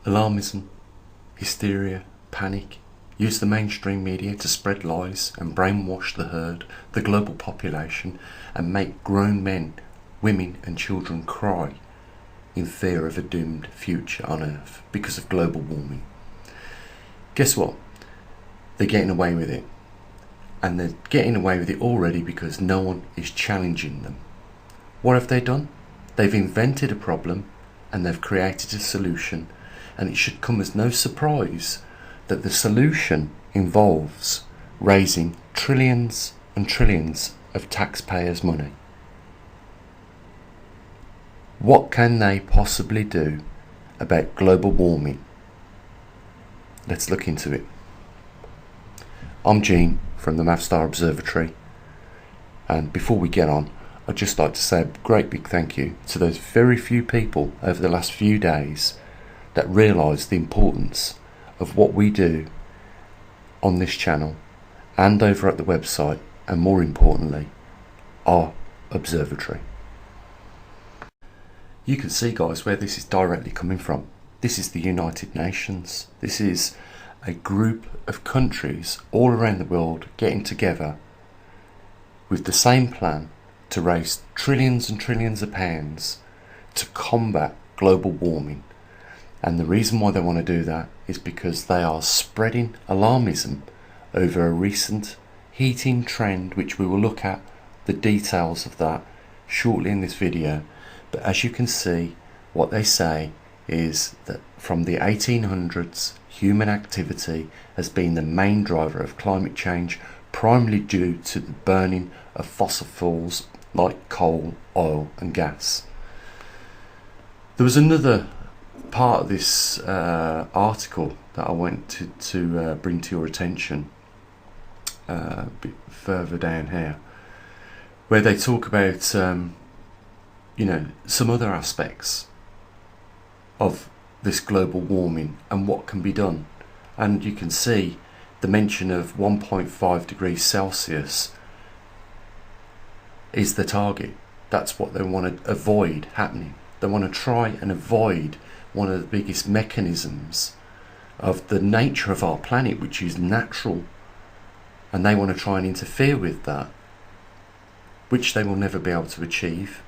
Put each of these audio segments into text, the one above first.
Alarmism, hysteria, panic, use the mainstream media to spread lies and brainwash the herd, the global population, and make grown men, women and children cry in fear of a doomed future on Earth because of global warming. Guess what? They're getting away with it. And they're getting away with it already because no one is challenging them. What have they done? They've invented a problem and they've created a solution, and it should come as no surprise that the solution involves raising trillions and trillions of taxpayers' money. What can they possibly do about global warming? Let's look into it. I'm Gene from the maverickstar Observatory, and before we get on, I'd just like to say a great big thank you to those very few people over the last few days that realise the importance of what we do on this channel and over at the website, and more importantly, our observatory. You can see, guys, where this is directly coming from. This is the United Nations. This is a group of countries all around the world getting together with the same plan to raise trillions and trillions of pounds to combat global warming. And the reason why they want to do that is because they are spreading alarmism over a recent heating trend, which we will look at the details of that shortly in this video. But as you can see, what they say is that from the 1800s, human activity has been the main driver of climate change, primarily due to the burning of fossil fuels like coal, oil and gas. There was another part of this article that I want to bring to your attention a bit further down here, where they talk about some other aspects of this global warming and what can be done. And you can see the mention of 1.5 degrees Celsius is the target. That's what they want to avoid happening. They want to try and avoid one of the biggest mechanisms of the nature of our planet, which is natural, and they want to try and interfere with that, which they will never be able to achieve,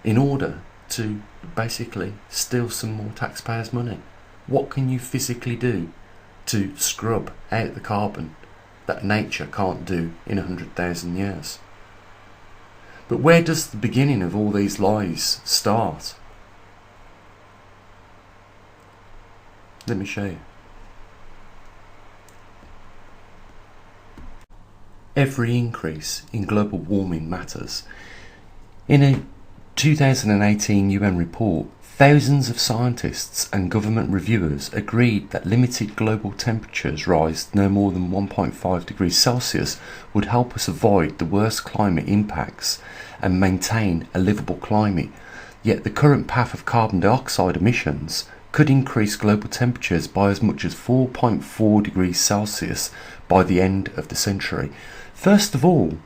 in order to basically steal some more taxpayers' money. What can you physically do to scrub out the carbon that nature can't do in 100,000 years? But where does the beginning of all these lies start? Let me show you. Every increase in global warming matters. In a 2018 UN report, thousands of scientists and government reviewers agreed that limited global temperatures rise no more than 1.5 degrees Celsius would help us avoid the worst climate impacts and maintain a livable climate. Yet the current path of carbon dioxide emissions could increase global temperatures by as much as 4.4 degrees Celsius by the end of the century. First of all,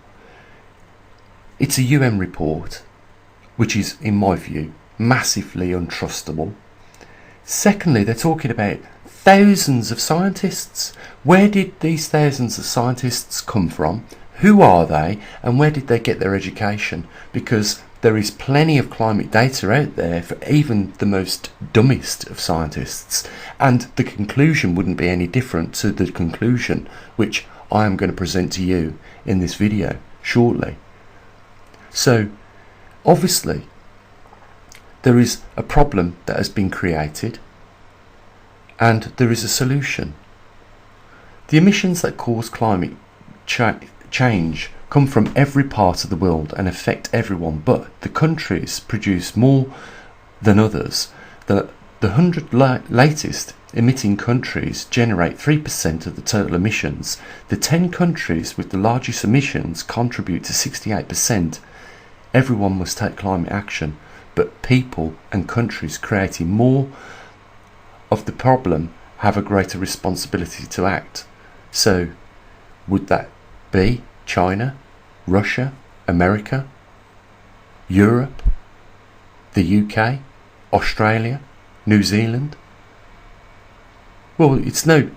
it's a UN report, which is, in my view, massively untrustable. Secondly, they're talking about thousands of scientists. Where did these thousands of scientists come from? Who are they? And where did they get their education? Because there is plenty of climate data out there for even the most dumbest of scientists, and the conclusion wouldn't be any different to the conclusion which I am going to present to you in this video shortly. So obviously there is a problem that has been created and there is a solution. The emissions that cause climate change come from every part of the world and affect everyone, but the countries produce more than others. The 100 latest emitting countries generate 3% of the total emissions. The 10 countries with the largest emissions contribute to 68%. Everyone must take climate action, but people and countries creating more of the problem have a greater responsibility to act. So, would that be China, Russia, America, Europe, the UK, Australia, New Zealand? Well, it's no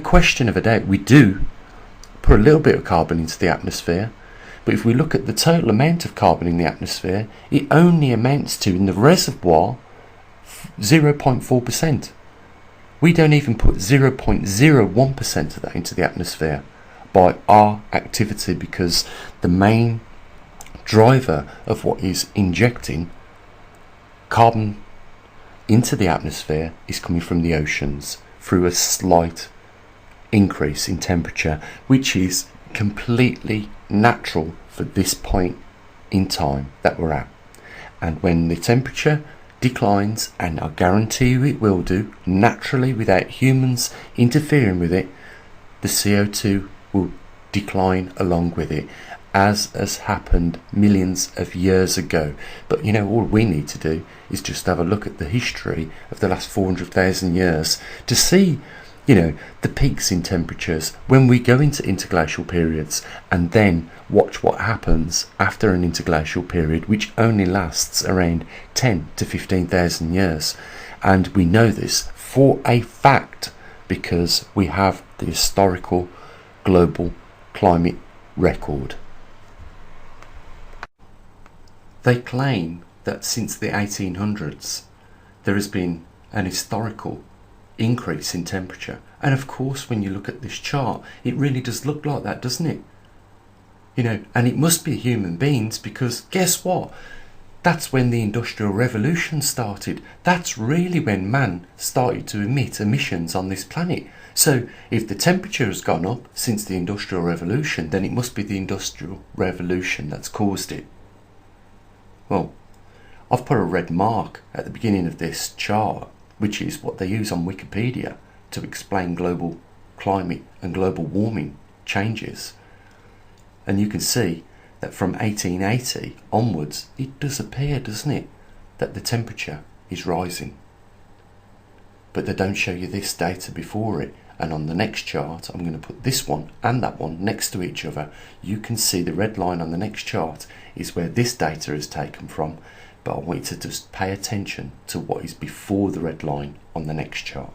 question of a doubt we do put a little bit of carbon into the atmosphere, but if we look at the total amount of carbon in the atmosphere, it only amounts to, in the reservoir, 0.4%. We don't even put 0.01% of that into the atmosphere by our activity, because the main driver of what is injecting carbon into the atmosphere is coming from the oceans through a slight increase in temperature, which is completely natural for this point in time that we're at. And when the temperature declines, and I guarantee you it will do naturally without humans interfering with it, the CO2 will decline along with it, as has happened millions of years ago. But you know, all we need to do is just have a look at the history of the last 400,000 years to see, you know, the peaks in temperatures when we go into interglacial periods, and then watch what happens after an interglacial period, which only lasts around 10 to 15,000 years. And we know this for a fact because we have the historical global climate record. They claim that since the 1800s there has been an historical increase in temperature, and of course when you look at this chart it really does look like that, doesn't it? You know, and it must be human beings, because guess what? That's when the Industrial Revolution started. That's really when man started to emit emissions on this planet. So if the temperature has gone up since the Industrial Revolution, then it must be the Industrial Revolution that's caused it. Well, I've put a red mark at the beginning of this chart, which is what they use on Wikipedia to explain global climate and global warming changes. And you can see that from 1880 onwards, it does appear, doesn't it, that the temperature is rising. But they don't show you this data before it. And on the next chart, I'm going to put this one and that one next to each other. You can see the red line on the next chart is where this data is taken from. But I want you to just pay attention to what is before the red line on the next chart.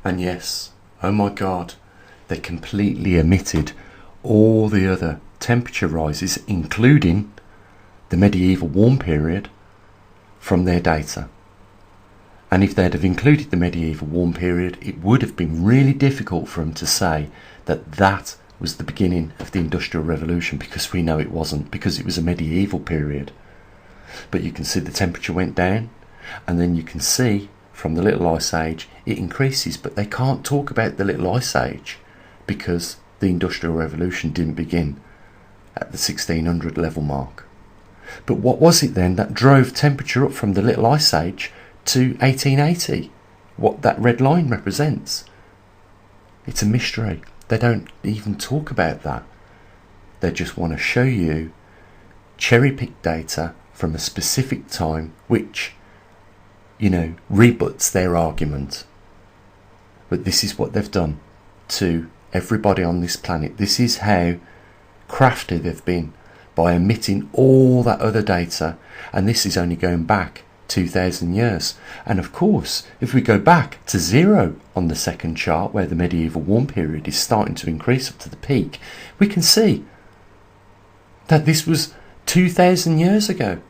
And yes, oh my God, they completely omitted all the other temperature rises, including the medieval warm period, from their data. And if they'd have included the medieval warm period, it would have been really difficult for them to say that that was the beginning of the Industrial Revolution, because we know it wasn't, because it was a medieval period. But you can see the temperature went down, and then you can see from the Little Ice Age it increases, but they can't talk about the Little Ice Age because the Industrial Revolution didn't begin at the 1600 level mark. But what was it then that drove temperature up from the Little Ice Age to 1880? What that red line represents? It's a mystery. They don't even talk about that. They just want to show you cherry-picked data from a specific time which, you know, rebuts their argument. But this is what they've done to everybody on this planet. This is how crafty they've been, by omitting all that other data, and this is only going back 2,000 years. And of course, if we go back to zero on the second chart, where the medieval warm period is starting to increase up to the peak, we can see that this was 2,000 years ago.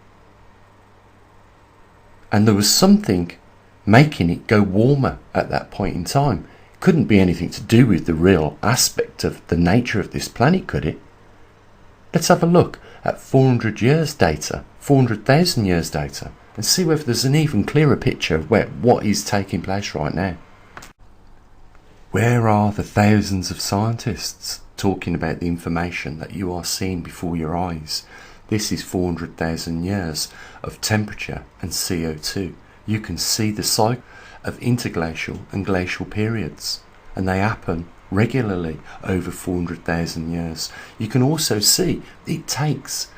And there was something making it go warmer at that point in time. It couldn't be anything to do with the real aspect of the nature of this planet, could it? Let's have a look at 400 years data, 400,000 years data, and see whether there's an even clearer picture of what is taking place right now. Where are the thousands of scientists talking about the information that you are seeing before your eyes? This is 400,000 years of temperature and CO2. You can see the cycle of interglacial and glacial periods, and they happen regularly over 400,000 years. You can also see it takes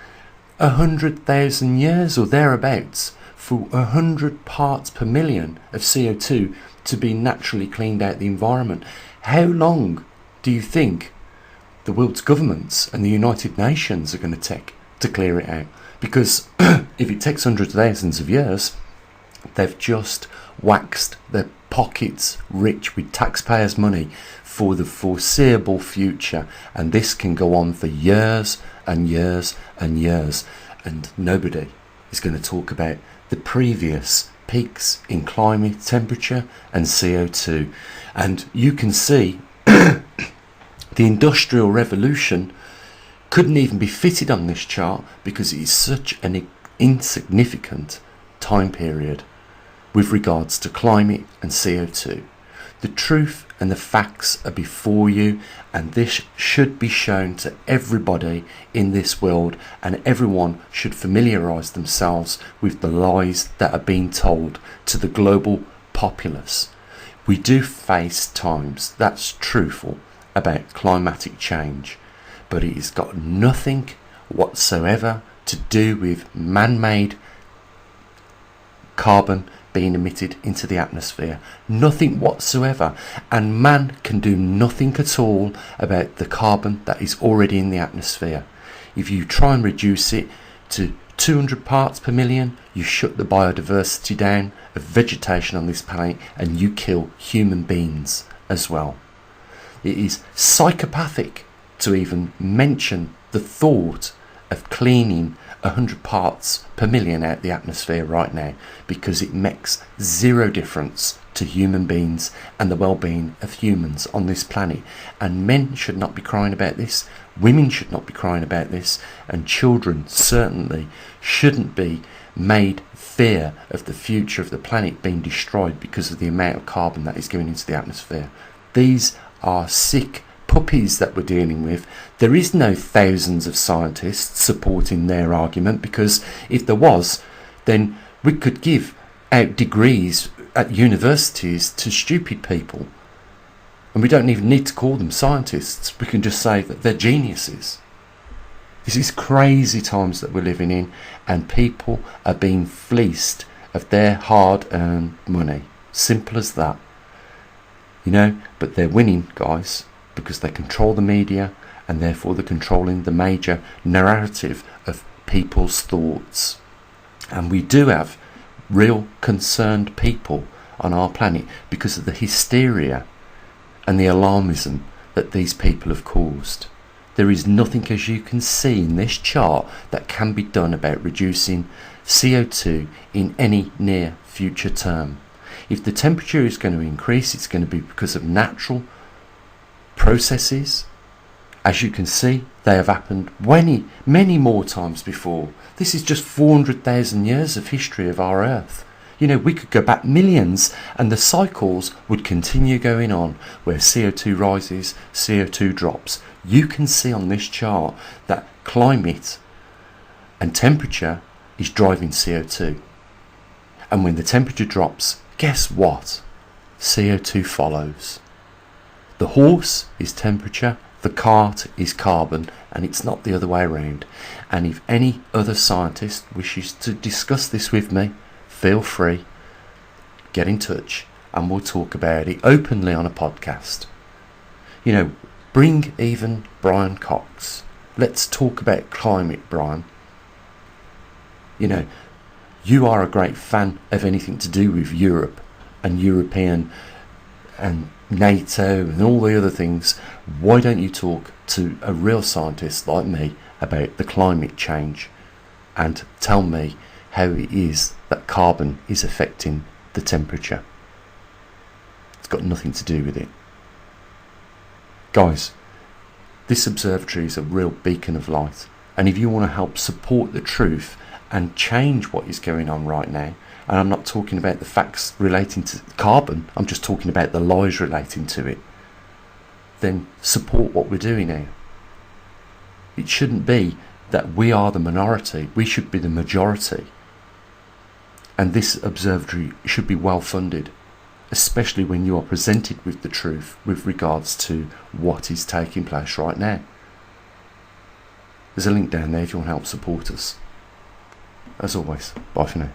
100,000 years or thereabouts for 100 parts per million of CO2 to be naturally cleaned out the environment. How long do you think the world's governments and the United Nations are going to take to clear it out? Because if it takes hundreds of thousands of years, they've just waxed the pockets rich with taxpayers' money for the foreseeable future, and this can go on for years and years and years, and nobody is going to talk about the previous peaks in climate, temperature and CO2. And you can see the Industrial Revolution couldn't even be fitted on this chart because it is such an insignificant time period with regards to climate and CO2. The truth and the facts are before you, and this should be shown to everybody in this world, and everyone should familiarise themselves with the lies that are being told to the global populace. We do face times that's truthful about climatic change, but it has got nothing whatsoever to do with man-made carbon being emitted into the atmosphere. Nothing whatsoever. And man can do nothing at all about the carbon that is already in the atmosphere. If you try and reduce it to 200 parts per million, you shut the biodiversity down of vegetation on this planet, and you kill human beings as well. It is psychopathic to even mention the thought of cleaning 100 parts per million out the atmosphere right now, because it makes zero difference to human beings and the well-being of humans on this planet. And men should not be crying about this, women should not be crying about this, and children certainly shouldn't be made fear of the future of the planet being destroyed because of the amount of carbon that is going into the atmosphere. These are sick puppies that we're dealing with. There is no thousands of scientists supporting their argument, because if there was, then we could give out degrees at universities to stupid people, and we don't even need to call them scientists. We can just say that they're geniuses. This is crazy times that we're living in, and people are being fleeced of their hard-earned money. Simple as that. But they're winning, guys, because they control the media, and therefore they're controlling the major narrative of people's thoughts. And we do have real concerned people on our planet because of the hysteria and the alarmism that these people have caused. There is nothing, as you can see in this chart, that can be done about reducing CO2 in any near future term. If the temperature is going to increase, it's going to be because of natural processes. As you can see, they have happened many more times before. This is just 400,000 years of history of our Earth. We could go back millions, and the cycles would continue going on, where CO2 rises, CO2 drops. You can see on this chart that climate and temperature is driving CO2. And when the temperature drops, guess what? CO2 follows. The horse is temperature, the cart is carbon, and it's not the other way around. And if any other scientist wishes to discuss this with me, feel free, get in touch, and we'll talk about it openly on a podcast. Bring even Brian Cox. Let's talk about climate, Brian. You are a great fan of anything to do with Europe and European and NATO and all the other things. Why don't you talk to a real scientist like me about the climate change and tell me how it is that carbon is affecting the temperature? It's got nothing to do with it. Guys, this observatory is a real beacon of light, and if you want to help support the truth and change what is going on right now, and I'm not talking about the facts relating to carbon, I'm just talking about the lies relating to it, then support what we're doing now. It shouldn't be that we are the minority, we should be the majority. And this observatory should be well funded, especially when you are presented with the truth with regards to what is taking place right now. There's a link down there if you want to help support us. As always, bye for now.